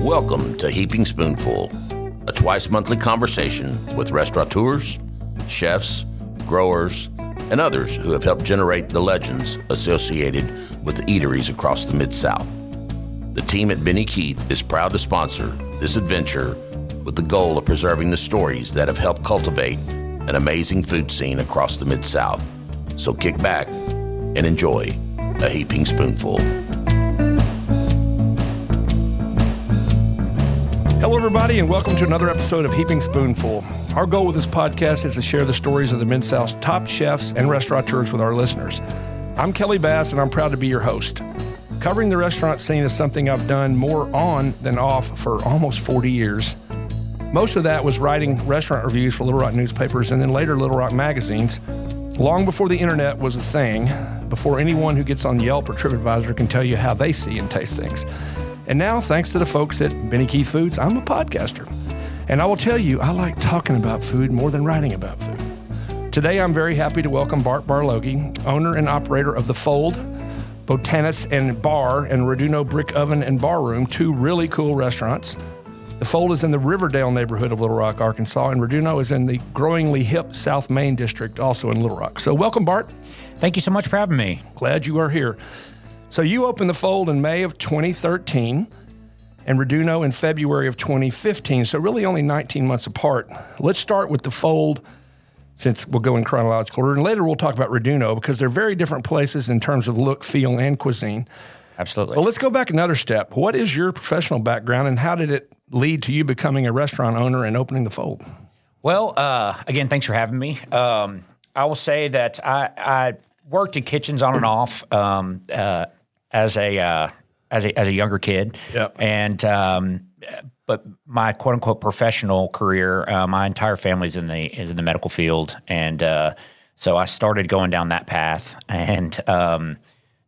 Welcome to Heaping Spoonful, a twice-monthly conversation with restaurateurs, chefs, growers, and others who have helped generate the legends associated with the eateries across the Mid-South. The team at Benny Keith is proud to sponsor this adventure with the goal of preserving the stories that have helped cultivate an amazing food scene across the Mid-South. So kick back and enjoy a Heaping Spoonful. Hello, everybody, and welcome to another episode of Heaping Spoonful. Our goal with this podcast is to share the stories of the Mid-South's top chefs and restaurateurs with our listeners. I'm Kelly Bass, and I'm proud to be your host. Covering the restaurant scene is something I've done more on than off for almost 40 years. Most of that was writing restaurant reviews for Little Rock newspapers and then later Little Rock magazines, long before the internet was a thing, before anyone who gets on Yelp or TripAdvisor can tell you how they see and taste things. And now, thanks to the folks at Benny Keith Foods, I'm a podcaster. And I will tell you, I like talking about food more than writing about food. Today, I'm very happy to welcome Bart Barlogie, owner and operator of the Fold, Botanist and Bar, and Raduno Brick Oven and Bar Room, two really cool restaurants. The Fold is in the Riverdale neighborhood of Little Rock, Arkansas, and Raduno is in the growingly hip South Main district, also in Little Rock. So welcome, Bart. Thank you so much for having me. Glad you are here. So you opened the Fold in May of 2013 and Raduno in February of 2015, so really only 19 months apart. Let's start with the Fold, since we'll go in chronological order, and later we'll talk about Raduno because they're very different places in terms of look, feel, and cuisine. Absolutely. Well, let's go back another step. What is your professional background, and how did it lead to you becoming a restaurant owner and opening the Fold? Well, again, thanks for having me. I will say that I worked in kitchens on and off as a younger kid. Yep. And but my quote unquote professional career, my entire family's is in the medical field, and so I started going down that path. And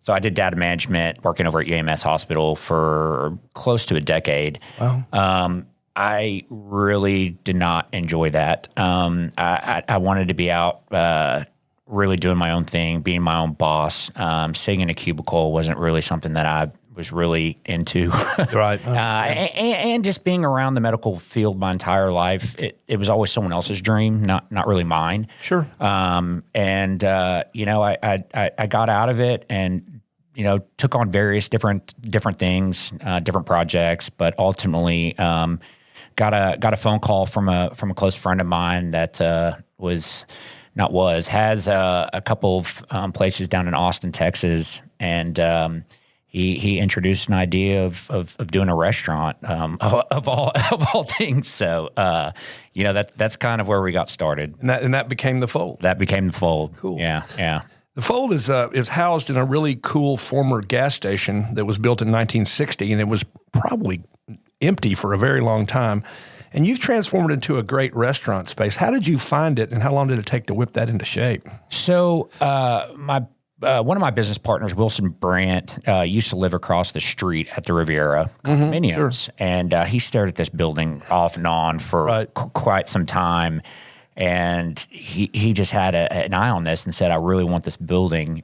so I did data management, working over at UAMS Hospital for close to a decade. Wow. I really did not enjoy that. I wanted to be out really doing my own thing, being my own boss. Sitting in a cubicle wasn't really something that I was really into. Right. And just being around the medical field my entire life, it was always someone else's dream, not really mine. Sure. I got out of it and, took on various different things, different projects, but ultimately got a phone call from a close friend of mine that has a couple of places down in Austin, Texas, and he introduced an idea of doing a restaurant of all things. So that's kind of where we got started. And that became the Fold. That became the Fold. Cool. Yeah. The Fold is housed in a really cool former gas station that was built in 1960, and it was probably empty for a very long time. And you've transformed it into a great restaurant space. How did you find it, and how long did it take to whip that into shape? So one of my business partners, Wilson Brandt, used to live across the street at the Riviera condominiums, sure. And he stared at this building off and on for quite some time. And he just had an eye on this and said, I really want this building.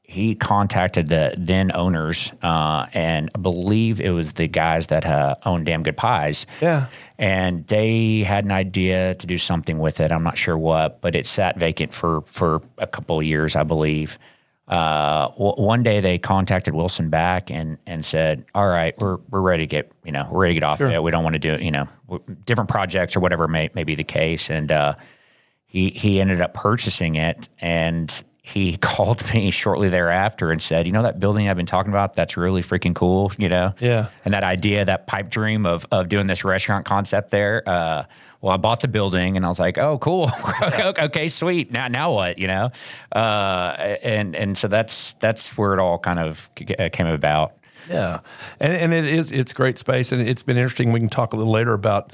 He contacted the then owners, and I believe it was the guys that owned Damn Good Pies. Yeah. And they had an idea to do something with it. I'm not sure what, but it sat vacant for a couple of years, I believe. One day they contacted Wilson back and said, all right, we're ready to get, we're ready to get off Sure. it. We don't want to do, different projects or whatever may be the case. And he ended up purchasing it, and he called me shortly thereafter and said, that building I've been talking about, that's really freaking cool, Yeah. And that idea, that pipe dream of doing this restaurant concept there, well, I bought the building and I was like, oh, cool. Okay, sweet. Now what, And so that's where it all kind of came about. Yeah. And it's great space, and it's been interesting. We can talk a little later about,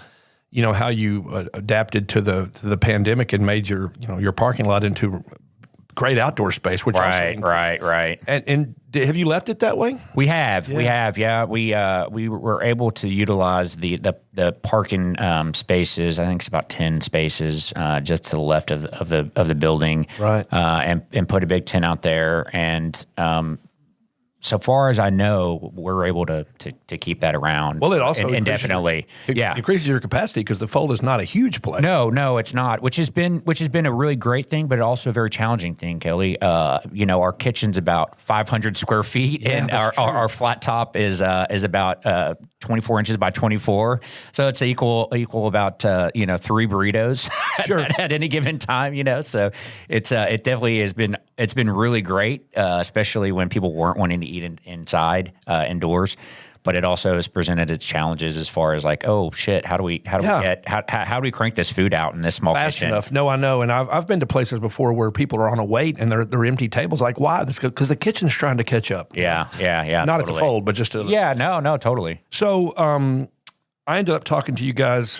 how you adapted to the pandemic and made your parking lot into great outdoor space, which right. And have you left it that way? We have. We were able to utilize the parking spaces. I think it's about 10 spaces just to the left of the building, right? And put a big tent out there. And so far as I know, we're able to keep that around. Well, it also indefinitely, increases your capacity because the Fold is not a huge place. No, it's not. Which has been a really great thing, but also a very challenging thing, Kelly. Our kitchen's about 500 square feet, and our flat top is about 24 inches by 24. So it's equal about 3 burritos at any given time. So it definitely has been. It's been really great, especially when people weren't wanting to eat inside, indoors. But it also has presented its challenges as far as like, oh shit, how do we crank this food out in this small fast kitchen? enough? No, I know, and I've been to places before where people are on a wait and they're empty tables. Like, why? Because the kitchen's trying to catch up. Yeah. Not at the Fold, but just no, totally. So I ended up talking to you guys.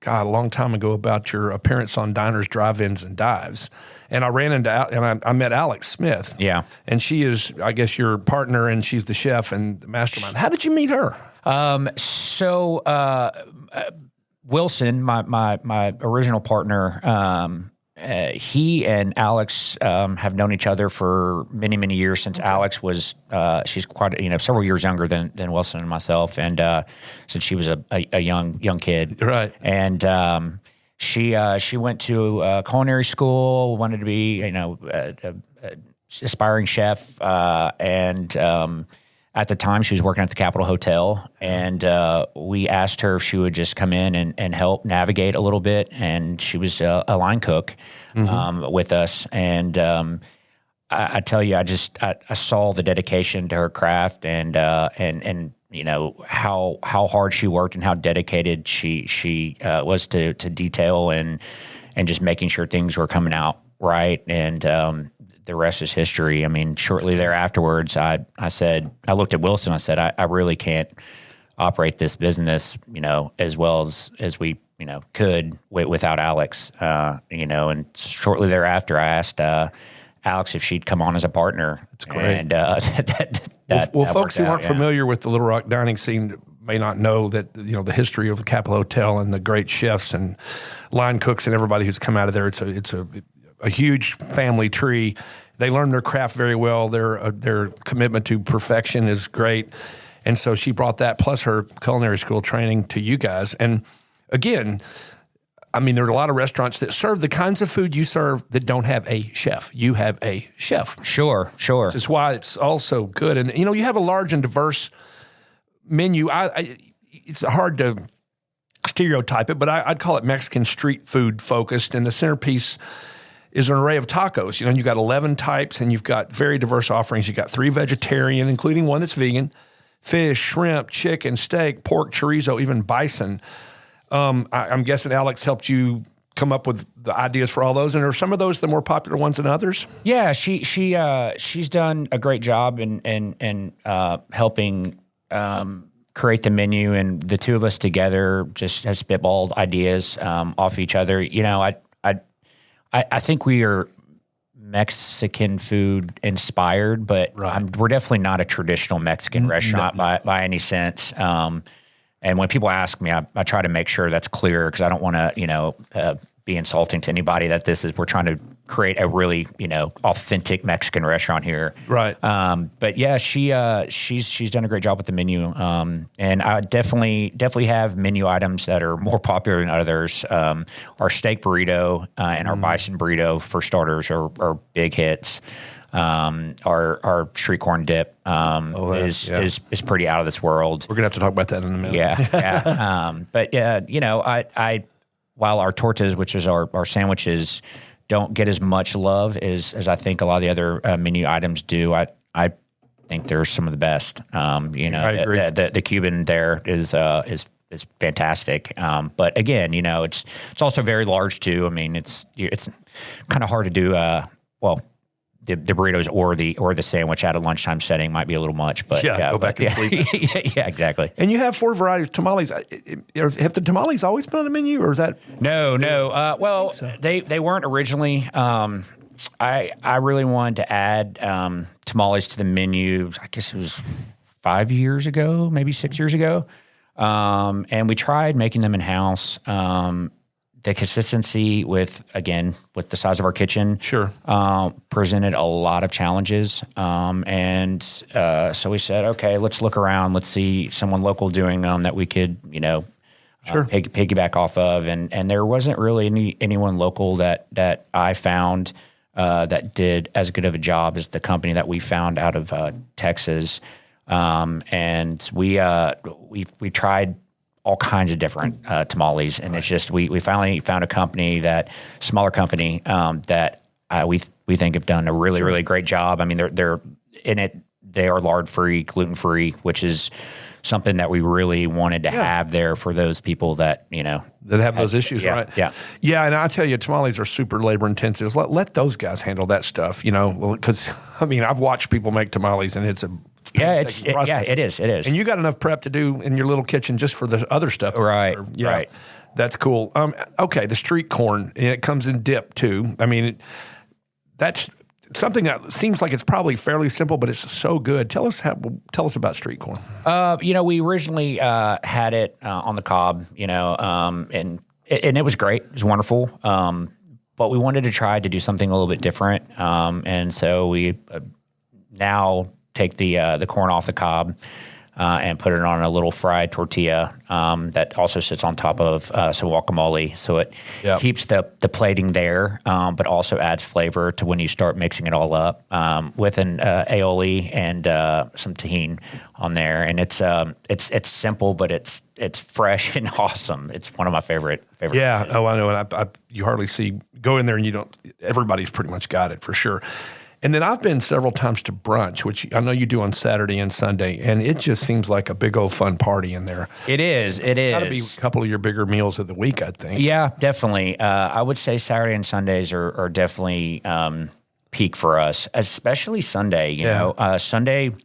A long time ago about your appearance on Diners, Drive-Ins, and Dives. And I ran into, I met Alex Smith. Yeah. And she is, I guess, your partner, and she's the chef and the mastermind. How did you meet her? Wilson, my original partner, he and Alex have known each other for many, many years since Alex was, she's quite, several years younger than Wilson and myself. And since she was a young kid. Right. And she went to culinary school, wanted to be, a aspiring chef. At the time, she was working at the Capitol Hotel, and we asked her if she would just come in and help navigate a little bit. And she was a line cook with us. And I tell you, I saw the dedication to her craft, and how hard she worked and how dedicated she was to detail and just making sure things were coming out right. And the rest is history. I mean, shortly thereafterwards, I looked at Wilson. I said, I really can't operate this business, as well as we, could without Alex, and shortly thereafter, I asked Alex if she'd come on as a partner. That's great. And that folks who aren't familiar with the Little Rock dining scene may not know that, the history of the Capitol Hotel and the great chefs and line cooks and everybody who's come out of there. It's a huge family tree. They learn their craft very well. Their commitment to perfection is great. And so she brought that plus her culinary school training to you guys. And again, I mean, there are a lot of restaurants that serve the kinds of food you serve that don't have a chef. You have a chef. Sure. Which is why it's also good. And, you have a large and diverse menu. It's hard to stereotype it, but I'd call it Mexican street food focused. And the centerpiece is an array of tacos. You've got 11 types, and you've got very diverse offerings. You've got 3 vegetarian, including one that's vegan, fish, shrimp, chicken, steak, pork, chorizo, even bison. I'm guessing Alex helped you come up with the ideas for all those, and are some of those the more popular ones than others? Yeah, she's done a great job in helping create the menu, and the two of us together just has spitballed ideas off each other. I think we are Mexican food inspired, but we're definitely not a traditional Mexican restaurant by any sense. And when people ask me, I try to make sure that's clear, because I don't want to, be insulting to anybody that we're trying to create a really, authentic Mexican restaurant here. Right. But yeah, she's done a great job with the menu. And I definitely have menu items that are more popular than others. Our steak burrito and our bison burrito, for starters, are big hits. Our street corn dip is pretty out of this world. We're gonna have to talk about that in a minute. Yeah. But I while our tortas, which is our sandwiches, don't get as much love as I think a lot of the other menu items do, I think they're some of the best. I agree. The Cuban there is fantastic. But again, it's also very large too. I mean, it's kind of hard to do. The burritos or the sandwich at a lunchtime setting might be a little much, but go back and sleep. Yeah, exactly. And you have 4 varieties of tamales. Have the tamales always been on the menu, or is that? No. They weren't originally. I really wanted to add tamales to the menu. I guess it was 5 years ago, maybe 6 years ago. And we tried making them in-house. The consistency with the size of our kitchen, presented a lot of challenges. So we said, okay, let's look around. Let's see someone local doing them that we could, piggyback off of. And there wasn't really anyone local that I found that did as good of a job as the company that we found out of Texas. And we tried all kinds of different tamales, and it's just we finally found a smaller company that we think have done a really great job. I mean, they're in it. They are lard free, gluten free, which is something that we really wanted to have there for those people that that have those issues, right? Yeah. And I tell you, tamales are super labor intensive. Let those guys handle that stuff, because I mean, I've watched people make tamales, and it's a it is. And you got enough prep to do in your little kitchen just for the other stuff. Right. Right. That's cool. Okay. The street corn, and it comes in dip too. I mean, that's something that seems like it's probably fairly simple, but it's so good. Tell us about street corn. We originally had it on the cob, and it was great. It was wonderful. But we wanted to try to do something a little bit different. And so we now take the corn off the cob and put it on a little fried tortilla that also sits on top of some guacamole. So it keeps the plating there, but also adds flavor to when you start mixing it all up with an aioli and some tahini on there. And it's simple, but it's fresh and awesome. It's one of my favorite. Yeah. Dishes. Oh, I know. And you hardly go in there and everybody's pretty much got it for sure. And then I've been several times to brunch, which I know you do on Saturday and Sunday, and it just seems like a big old fun party in there. It is. It's got to be a couple of your bigger meals of the week, I think. Yeah, definitely. I would say Saturday and Sundays are definitely peak for us, especially Sunday. Sunday,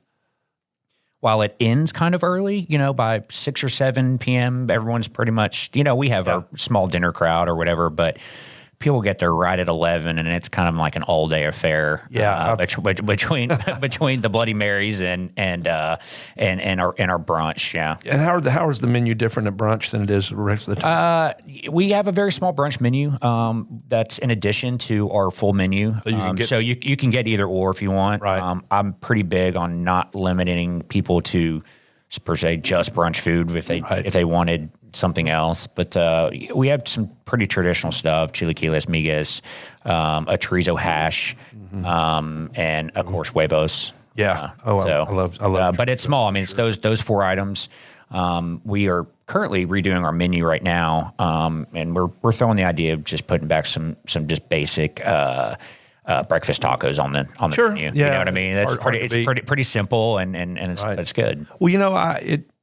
while it ends kind of early, by 6 or 7 p.m., everyone's pretty much, we have our small dinner crowd or whatever, but people get there right at 11, and it's kind of like an all-day affair. Between the Bloody Marys and our brunch. Yeah. And how is the menu different at brunch than it is the rest of the time? We have a very small brunch menu that's in addition to our full menu. So you can get either or if you want. Right. I'm pretty big on not limiting people to per se just brunch food if they wanted something else, but we have some pretty traditional stuff: chilaquiles, migas, a chorizo hash, and of course huevos. Yeah. I love. But it's small. I mean, it's those 4 items. We are currently redoing our menu right now, and we're throwing the idea of just putting back some just basic breakfast tacos on the menu. Yeah. You know what I mean? That's pretty simple, and it's good. Well,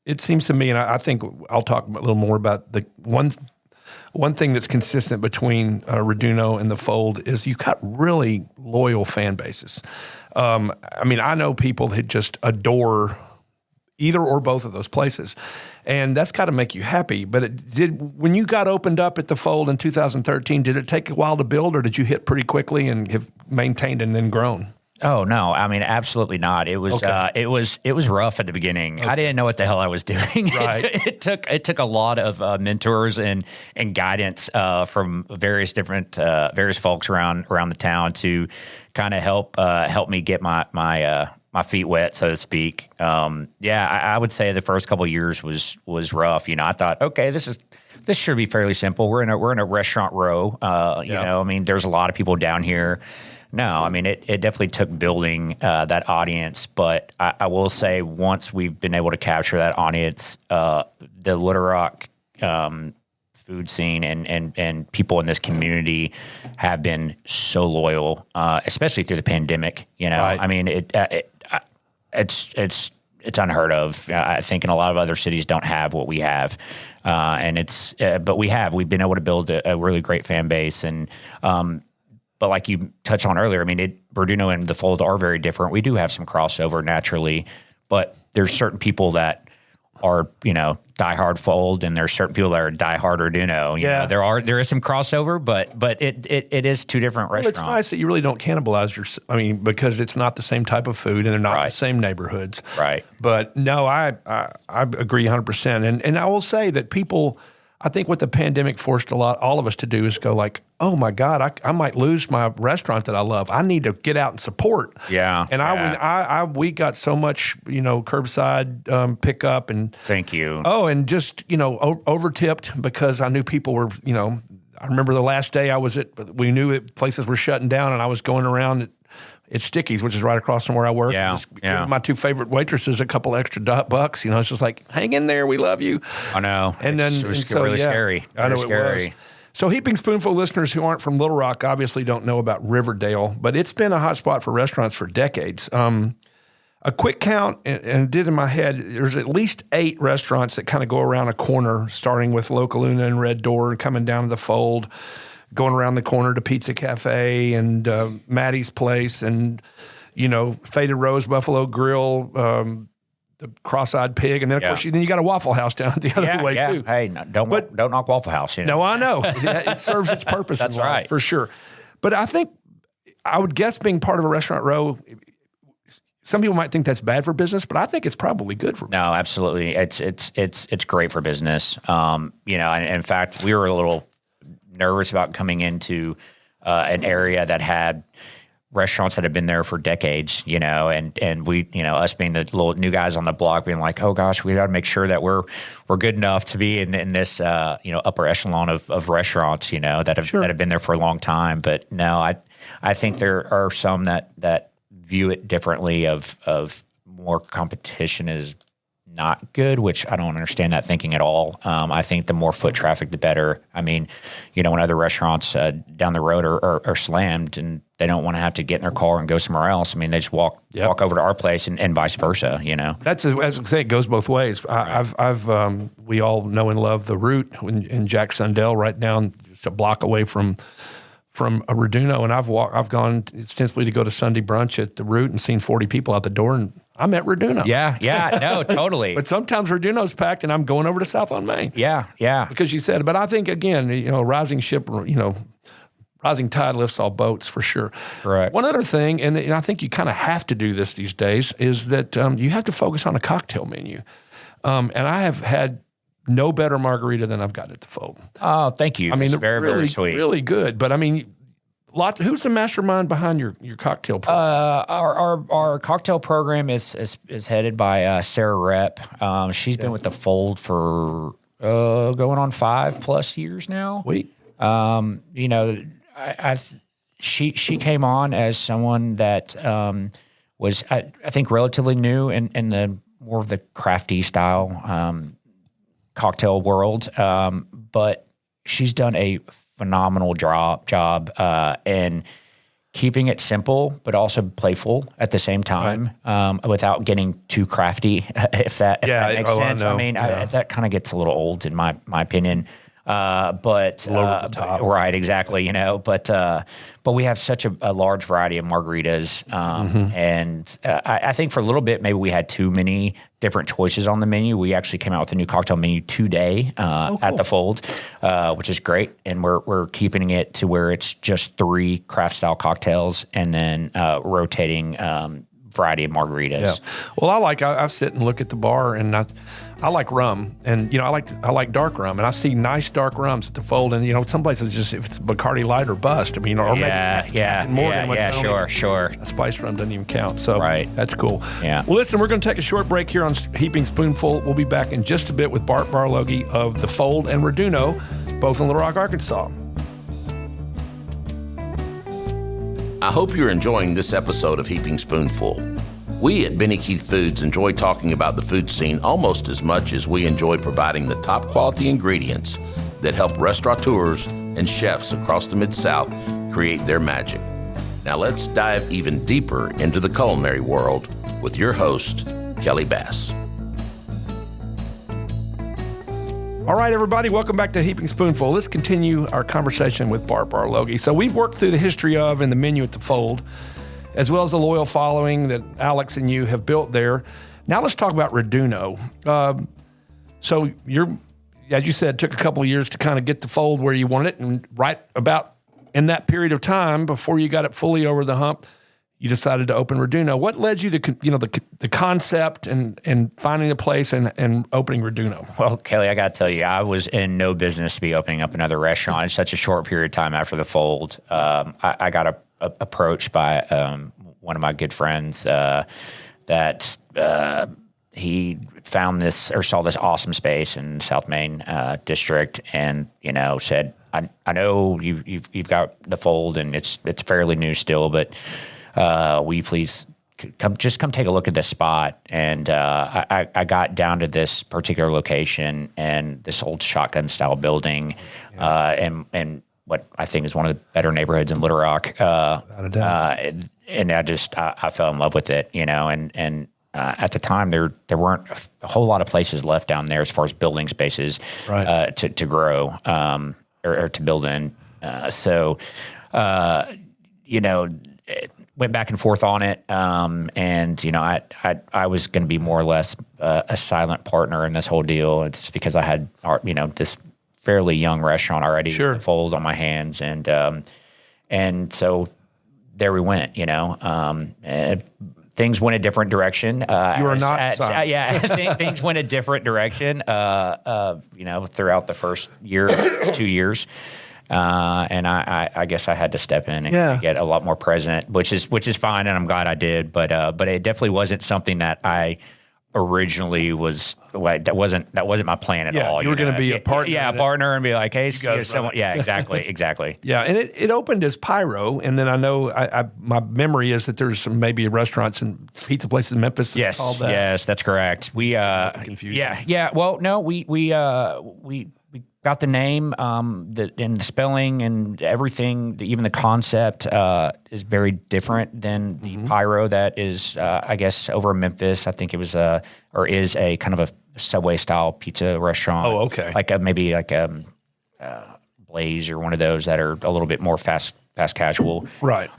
it seems to me, and I think I'll talk a little more about the one thing that's consistent between Raduno and the Fold is you've got really loyal fan bases. I mean, I know people that just adore either or both of those places, and that's got to make you happy. But when you got opened up at the Fold in 2013, did it take a while to build, or did you hit pretty quickly and have maintained and then grown? Oh no! I mean, absolutely not. It was it was rough at the beginning. I didn't know what the hell I was doing. Right. It took a lot of mentors and guidance from various folks around the town to kind of help me get my feet wet, so to speak. I would say the first couple of years was rough. I thought, okay, this should be fairly simple. We're in a restaurant row. I mean, there's a lot of people down here. No, I mean, it definitely took building that audience, but I will say once we've been able to capture that audience, the Little Rock food scene and people in this community have been so loyal, especially through the pandemic. Right. I mean, it's unheard of. I think in a lot of other cities don't have what we have, but we've been able to build a really great fan base and. But like you touched on earlier, I mean, Raduno and the Fold are very different. We do have some crossover naturally, but there's certain people that are diehard Fold, and there's certain people that are diehard Raduno. You know, there is some crossover, but it is two different restaurants. It's nice that you really don't cannibalize because it's not the same type of food and they're not the same neighborhoods. Right. But no, I agree 100%. And I will say that people, I think what the pandemic forced all of us to do is go like, oh my God, I might lose my restaurant that I love. I need to get out and support. Yeah. And we got so much, curbside pickup and thank you. Oh, and just, over tipped because I knew people were, I remember the last day we knew that places were shutting down and I was going around at Sticky's, which is right across from where I work. Yeah, my two favorite waitresses a couple extra bucks. It's just like, hang in there, we love you. I know. And then it was really scary. I know scary. It was. So Heaping Spoonful listeners who aren't from Little Rock obviously don't know about Riverdale, but it's been a hot spot for restaurants for decades. A quick count, and did in my head, there's at least 8 restaurants that kind of go around a corner, starting with Loca Luna and Red Door, coming down to the Fold, going around the corner to Pizza Cafe and Maddie's Place and, Faded Rose, Buffalo Grill, the Cross-Eyed Pig, and then, of course, you got a Waffle House down the other way, too. Hey, don't knock Waffle House. No, I know. It serves its purpose. That's right. For sure. But I would guess being part of a restaurant row, some people might think that's bad for business, but I think it's probably good for business. No, absolutely. It's great for business. And in fact, we were a little nervous about coming into an area that had restaurants that have been there for decades, and we, us being the little new guys on the block being like, oh gosh, we got to make sure that we're good enough to be in this, upper echelon of restaurants, that have been there for a long time. But no, I think there are some that view it differently of more competition is not good, which I don't understand that thinking at all. I think the more foot traffic, the better. I mean, when other restaurants down the road are slammed and they don't want to have to get in their car and go somewhere else. I mean, they just walk over to our place and vice versa, That's, as I say, it goes both ways. Right. We all know and love the Root in Jack Sundell, right down just a block away from a Raduno, and I've gone ostensibly to go to Sunday brunch at the Root and seen 40 people out the door, and I'm at Raduno. Yeah, no, totally. But sometimes Raduno's packed, and I'm going over to South on Main. Yeah. Because you said it. But I think, again, rising ship, rising tide lifts all boats for sure. Correct. One other thing, and I think you kind of have to do this these days, is that you have to focus on a cocktail menu. And I have had no better margarita than I've got at the Fold. Oh, thank you. I mean, very, really, very sweet. Really good. But I mean, who's the mastermind behind your cocktail program? Our cocktail program is headed by Sarah Rep. She's been with the Fold for going on 5+ years now. Sweet. She came on as someone that was I think relatively new in the more of the crafty style cocktail world, but she's done a phenomenal job in keeping it simple but also playful at the same time, without getting too crafty, if that makes sense. I mean, that kind of gets a little old in my opinion. But over the top. Right, exactly. But we have such a large variety of margaritas, and I think for a little bit maybe we had too many different choices on the menu. We actually came out with a new cocktail menu today at the Fold, which is great, and we're keeping it to where it's just 3 craft style cocktails and then rotating variety of margaritas. Yeah. Well, I sit and look at the bar, and I like rum, and I like dark rum, and I see nice dark rums at the Fold, and some places just if it's Bacardi Light or bust. I mean, or sure. A spice rum doesn't even count, so that's cool. Yeah. Well, listen, we're going to take a short break here on Heaping Spoonful. We'll be back in just a bit with Bart Barlogie of the Fold and Raduno, both in Little Rock, Arkansas. I hope you're enjoying this episode of Heaping Spoonful. We at Benny Keith Foods enjoy talking about the food scene almost as much as we enjoy providing the top quality ingredients that help restaurateurs and chefs across the Mid-South create their magic. Now let's dive even deeper into the culinary world with your host, Kelly Bass. All right, everybody, welcome back to Heaping Spoonful. Let's continue our conversation with Bart Barlogie. So we've worked through the history of and the menu at the Fold, as well as the loyal following that Alex and you have built there. Now let's talk about Raduno. So as you said, took a couple of years to kind of get the Fold where you wanted it, and right about in that period of time before you got it fully over the hump, you decided to open Raduno. What led you to the concept and finding a place and opening Raduno? Well, Kelly, I got to tell you, I was in no business to be opening up another restaurant in such a short period of time after the Fold. I got approached by one of my good friends that he found this or saw this awesome space in South Main district, and said, I know you've got the Fold and it's fairly new still, but will you please come take a look at this spot? And I got down to this particular location and this old shotgun style building, and what I think is one of the better neighborhoods in Little Rock. Without a doubt. And I fell in love with it, and at the time there weren't a whole lot of places left down there as far as building spaces to grow or to build in. Went back and forth on it, and I was going to be more or less a silent partner in this whole deal. It's because I had this fairly young restaurant already, Fold on my hands, and so there we went. Things went a different direction. You were not things went a different direction. Throughout the first year, 2 years. And I guess I had to step in and get a lot more present, which is fine, and I'm glad I did. But it definitely wasn't something that I originally was. That wasn't my plan at all. You were going to be a partner. Yeah, a partner, and be like, hey, someone. Yeah, exactly. Yeah, and it opened as Pyro, and then I know my memory is that there's maybe restaurants and pizza places in Memphis that called that. Yes, that's correct. We yeah. Well, no, we got the name, and the spelling and everything. Even the concept is very different than the Pyro that is, I guess, over in Memphis. I think it was or is a kind of a Subway style pizza restaurant. Oh, okay. Maybe Blaze or one of those that are a little bit more fast casual. Right.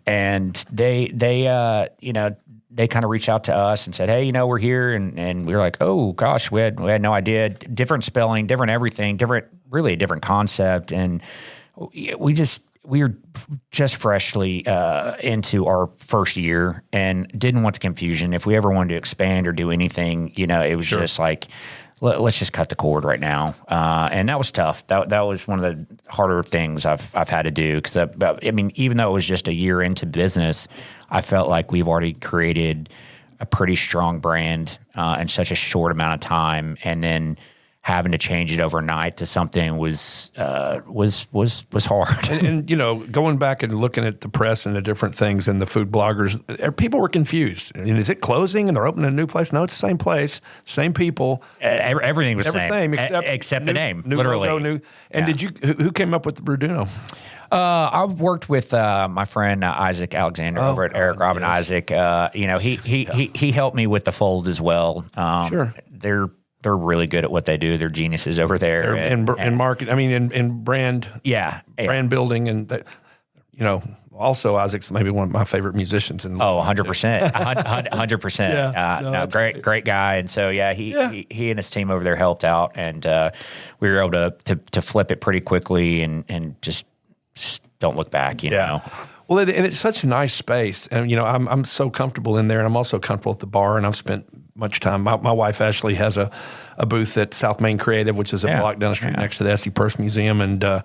And they kind of reached out to us and said, hey, we're here. And we were like, oh, gosh, we had no idea. Different spelling, different everything, really a different concept. And we were just freshly into our first year and didn't want the confusion. If we ever wanted to expand or do anything, it was just like, let's just cut the cord right now. And that was tough. That was one of the harder things I've had to do. Because, even though it was just a year into business, I felt like we've already created a pretty strong brand in such a short amount of time. And then having to change it overnight to something was hard. And going back and looking at the press and the different things and the food bloggers, people were confused. And is it closing and they're opening a new place? No, it's the same place, same people. Everything was the same except the name, new literally. Logo, And who came up with the Raduno? I worked with my friend Isaac Alexander over at Eric Robin Isaac. He helped me with the Fold as well. Sure, they're really good at what they do. They're geniuses over there. And market. In brand. Yeah, brand building, and also Isaac's maybe one of my favorite musicians. 100%, 100%. Great guy. And so he and his team over there helped out, and we were able to flip it pretty quickly and just don't look back. You know. Well, and it's such a nice space, and I'm so comfortable in there, and I'm also comfortable at the bar, and I've spent much time. My wife Ashley has a booth at South Main Creative, which is a block down the street next to the S.D. Purse Museum, and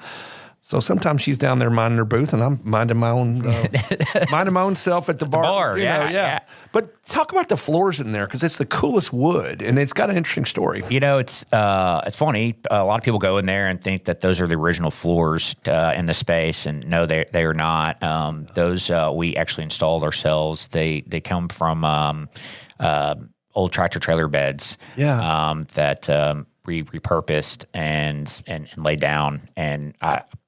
so sometimes she's down there minding her booth, and I'm minding my own self at the bar. But talk about the floors in there, because it's the coolest wood, and it's got an interesting story. It's funny. A lot of people go in there and think that those are the original floors in the space, and no, they are not. Those we actually installed ourselves. They come from old tractor trailer beds. That we repurposed and laid down, and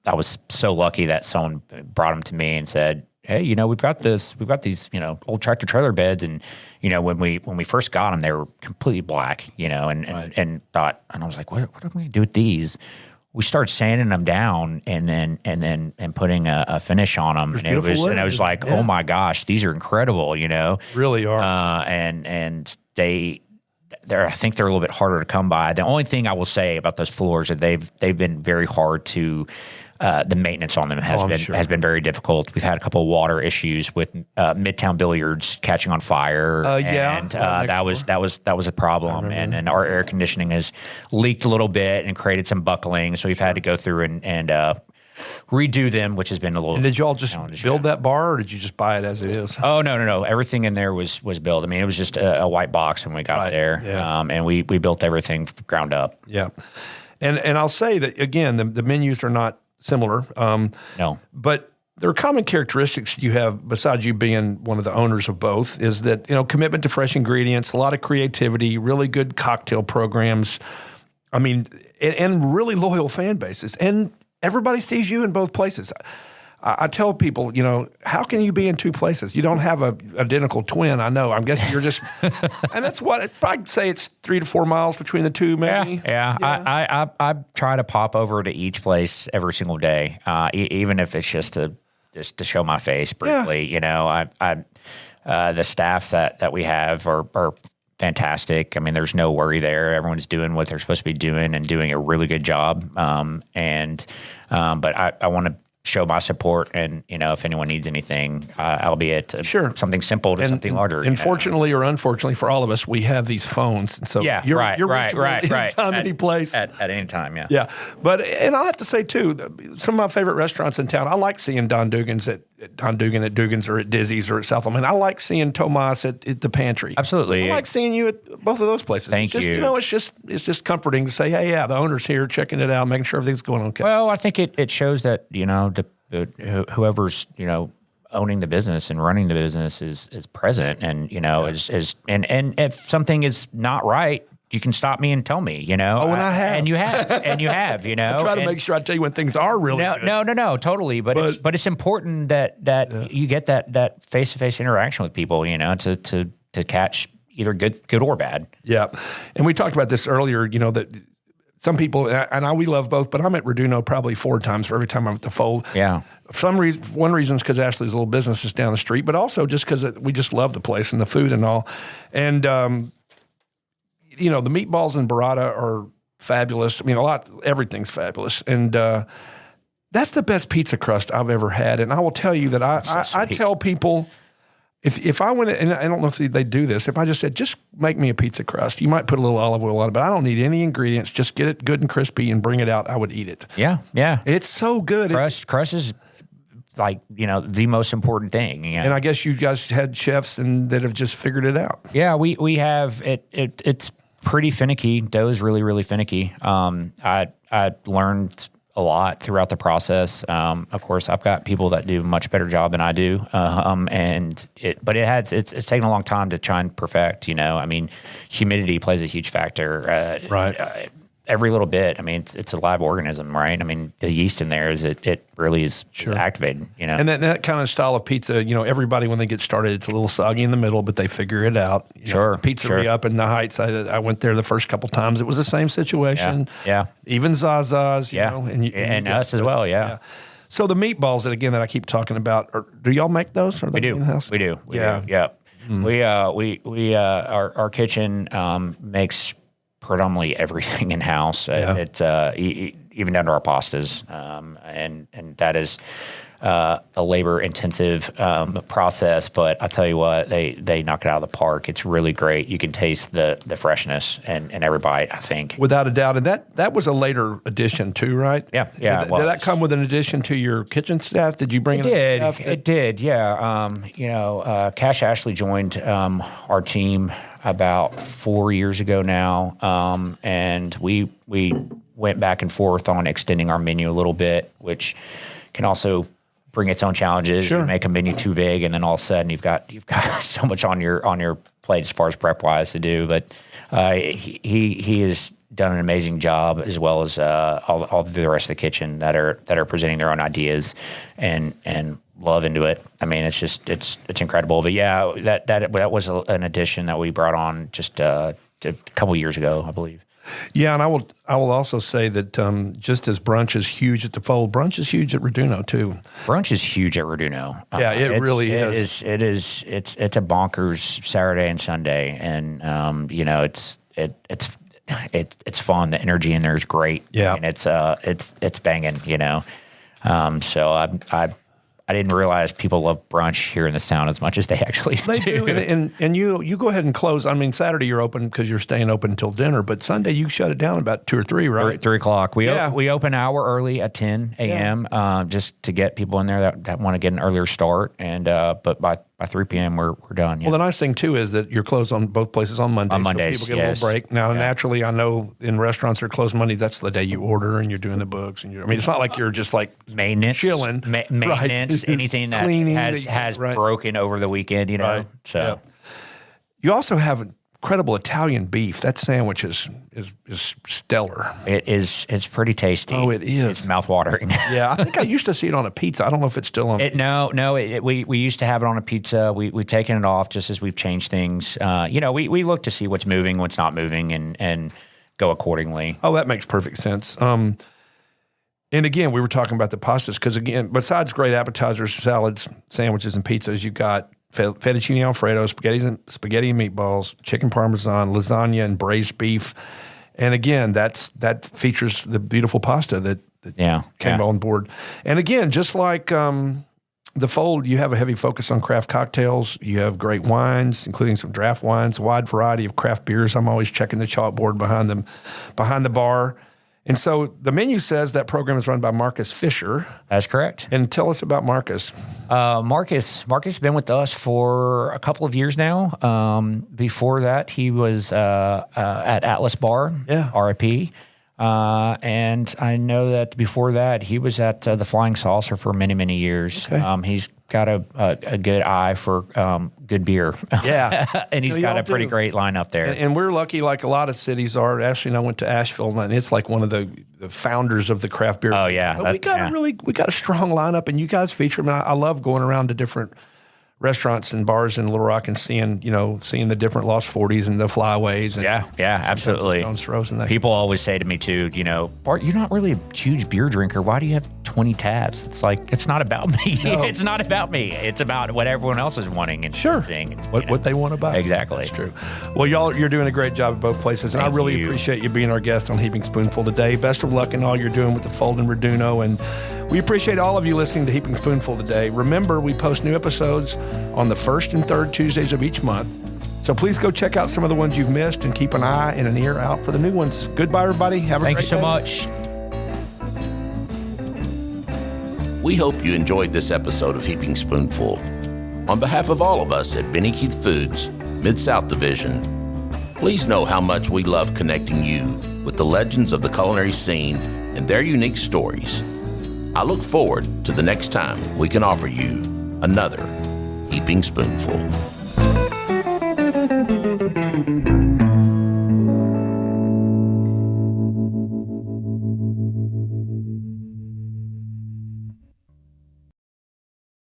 I was so lucky that someone brought them to me and said, hey, we've got these, old tractor trailer beds. And, when we first got them, they were completely black, and thought, and I was like, what are we going to do with these? We started sanding them down and putting a finish on them. And I was like, oh my gosh, these are incredible, Really are. And I think they're a little bit harder to come by. The only thing I will say about those floors is they've been very hard to. The maintenance on them has been very difficult. We've had a couple of water issues with Midtown Billiards catching on fire. That was a problem. And our air conditioning has leaked a little bit and created some buckling. So we've had to go through and redo them, which has been a little. And did you all just build that bar, or did you just buy it as it is? Oh no! Everything in there was built. I mean, it was just a white box when we got there, and we built everything from ground up. Yeah, and I'll say that again, the menus are not similar. No. But there are common characteristics you have, besides you being one of the owners of both, is that, commitment to fresh ingredients, a lot of creativity, really good cocktail programs. I mean, and really loyal fan bases. And everybody sees you in both places. I tell people, how can you be in two places? You don't have a identical twin. I know. I'm guessing you're just, and that's what I'd say. It's 3 to 4 miles between the two, maybe. Yeah. I try to pop over to each place every single day, even if it's just to show my face briefly. Yeah. The staff that we have are fantastic. I mean, there's no worry there. Everyone's doing what they're supposed to be doing and doing a really good job. But I want to show my support, and if anyone needs anything, albeit something simple to something larger. And fortunately or unfortunately for all of us, we have these phones, and so you're right. Anytime, any place at any time. Yeah. But I'll have to say too, some of my favorite restaurants in town. I like seeing Don Dugan's at Dugan's or at Dizzy's or at South. I mean, I like seeing Tomas at the Pantry. Absolutely. I like seeing you at both of those places. Thank you. It's just comforting to say, hey, the owner's here, checking it out, making sure everything's going okay. Well, I think it shows that whoever's owning the business and running the business is present, and and if something is not right, you can stop me and tell me, Oh, and I have. And you have. I try to make sure I tell you when things are really good. No, totally. But it's important that you get that face-to-face interaction with people, to catch either good or bad. Yeah. And we talked about this earlier, that some people, and we love both, but I'm at Raduno probably 4 times for every time I'm at the Fold. Yeah. For some reason, one reason is because Ashley's little business is down the street, but also just because we just love the place and the food and all. And, the meatballs and burrata are fabulous. I mean, everything's fabulous. And that's the best pizza crust I've ever had. And I will tell you that I tell people, if I went, and I don't know if they do this, if I just said, just make me a pizza crust, you might put a little olive oil on it, but I don't need any ingredients. Just get it good and crispy and bring it out. I would eat it. Yeah. It's so good. Crust is like, the most important thing. And I guess you guys had chefs that have just figured it out. Yeah, we have it. It's pretty finicky. Dough is really, really finicky. I learned a lot throughout the process. Of course, I've got people that do a much better job than I do. But it's taken a long time to try and perfect. I mean, humidity plays a huge factor. Right. Every little bit. I mean, it's a live organism, right? I mean, the yeast in there it really is activated. And that kind of style of pizza, everybody when they get started, it's a little soggy in the middle, but they figure it out. Pizzeria up in the Heights. I went there the first couple times. It was the same situation. Yeah. Even Zaza's. And us as well. Yeah. So the meatballs that I keep talking about, do y'all make those? Or we do. In-house? We do. Yeah. Mm-hmm. We our kitchen makes predominantly everything in house. It's even down to our pastas, and that is a labor intensive process. But I'll tell you what, they knock it out of the park. It's really great. You can taste the freshness in every bite, I think, without a doubt. And that was a later addition too, right? Yeah. Did that come with an addition to your kitchen staff? Did you bring it? It did. Yeah. Cash Ashley joined our team about 4 years ago now, and we went back and forth on extending our menu a little bit, which can also bring its own challenges. Sure. You make a menu too big, and then all of a sudden you've got so much on your plate as far as prep wise to do. But he has done an amazing job, as well as all the rest of the kitchen that are presenting their own ideas and love into it. I mean, it's incredible. But yeah, that was an addition that we brought on just a couple years ago, I believe. Yeah, and I will also say that just as brunch is huge at the Fold, brunch is huge at Raduno too. Brunch is huge at Raduno. Yeah, it really is. It's a bonkers Saturday and Sunday, and it's fun. The energy in there is great. Yeah. And it's banging, you know. So I didn't realize people love brunch here in this town as much as they actually They do. And you go ahead and close. I mean, Saturday you're open because you're staying open until dinner, but Sunday you shut it down about 2 or 3, right? 3 o'clock. We Yeah. we open an hour early at 10 a.m. Just to get people in there that want to get an earlier start. And but by 3 p.m. we're done. Well, the nice thing too is that you're closed on both places on Mondays. On Mondays, so people get a little break. Now, naturally, I know in restaurants that are closed Mondays, that's the day you order and you're doing the books. And I mean, it's not like you're just like maintenance, chilling, maintenance, anything that Cleaning, has broken over the weekend, you know. Right. So Yeah. You also have incredible Italian beef. That sandwich is stellar. it's pretty tasty. Oh, it is. It's mouthwatering. Yeah, I think I used to see it on a pizza. I don't know if it's still on. We used to have it on a pizza. We've taken it off just as we've changed things. You know, we look to see what's moving, what's not moving, and go accordingly. Oh, that makes perfect sense. And again, we were talking about the pastas because, again, besides great appetizers, salads, sandwiches, and pizzas, you've got fettuccine Alfredo, spaghetti and meatballs, chicken parmesan, lasagna, and braised beef. And again, that features the beautiful pasta that came on board. And again, just like the Fold, you have a heavy focus on craft cocktails. You have great wines, including some draft wines, a wide variety of craft beers. I'm always checking the chalkboard behind the bar. And so the menu says that program is run by Marcus Fisher. That's correct. And tell us about Marcus. Marcus has been with us for a couple of years now. Before that, he was at Atlas Bar, RIP. And I know that before that, he was at the Flying Saucer for many, many years. Okay. He's got a good eye for good beer. Yeah. And he's got a pretty great lineup there. And we're lucky, like a lot of cities are. Ashley and I went to Asheville, and it's like one of the founders of the craft beer. Oh, yeah. But we got a strong lineup, and you guys feature them. I love going around to different restaurants and bars in Little Rock and seeing the different Lost 40s and the Flyways. And absolutely. Stones Throws and that. People always say to me too, Bart, you're not really a huge beer drinker. Why do you have 20 tabs? It's like, it's not about me. No. It's not about me. It's about what everyone else is wanting and seeing. What they want to buy. Exactly. That's true. Well, you're doing a great job at both places, and I really appreciate you being our guest on Heaping Spoonful today. Best of luck in all you're doing with the Fold and Raduno, and we appreciate all of you listening to Heaping Spoonful today. Remember, we post new episodes on the first and third Tuesdays of each month. So please go check out some of the ones you've missed and keep an eye and an ear out for the new ones. Goodbye, everybody. Have a great day. Thank you so much. We hope you enjoyed this episode of Heaping Spoonful. On behalf of all of us at Benny Keith Foods, Mid-South Division, please know how much we love connecting you with the legends of the culinary scene and their unique stories. I look forward to the next time we can offer you another Heaping Spoonful.